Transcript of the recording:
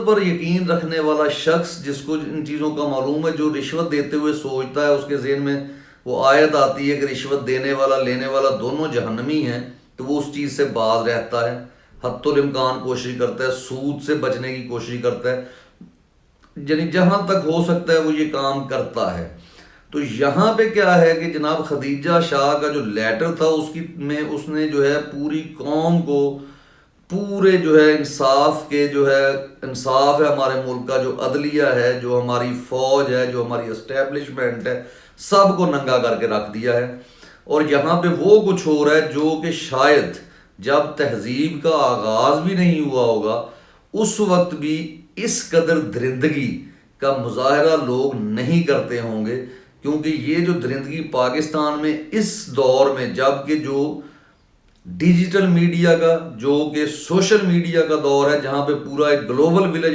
پر یقین رکھنے والا شخص جس کو ان چیزوں کا معلوم ہے، جو رشوت دیتے ہوئے سوچتا ہے، اس کے ذہن میں وہ آیت آتی ہے کہ رشوت دینے والا لینے والا دونوں جہنمی ہیں، تو وہ اس چیز سے باز رہتا ہے، حتی الامکان کوشش کرتا ہے، سود سے بچنے کی کوشش کرتا ہے، یعنی جہاں تک ہو سکتا ہے وہ یہ کام کرتا ہے۔ تو یہاں پہ کیا ہے کہ جناب خدیجہ شاہ کا جو لیٹر تھا اس نے جو ہے پوری قوم کو، پورے جو ہے انصاف کے جو ہے، انصاف ہے ہمارے ملک کا، جو عدلیہ ہے، جو ہماری فوج ہے، جو ہماری اسٹیبلشمنٹ ہے، سب کو ننگا کر کے رکھ دیا ہے۔ اور یہاں پہ وہ کچھ ہو رہا ہے جو کہ شاید جب تہذیب کا آغاز بھی نہیں ہوا ہوگا اس وقت بھی اس قدر درندگی کا مظاہرہ لوگ نہیں کرتے ہوں گے، کیونکہ یہ جو درندگی پاکستان میں اس دور میں، جب کہ جو ڈیجیٹل میڈیا کا، جو کہ سوشل میڈیا کا دور ہے، جہاں پہ پورا ایک گلوبل ولیج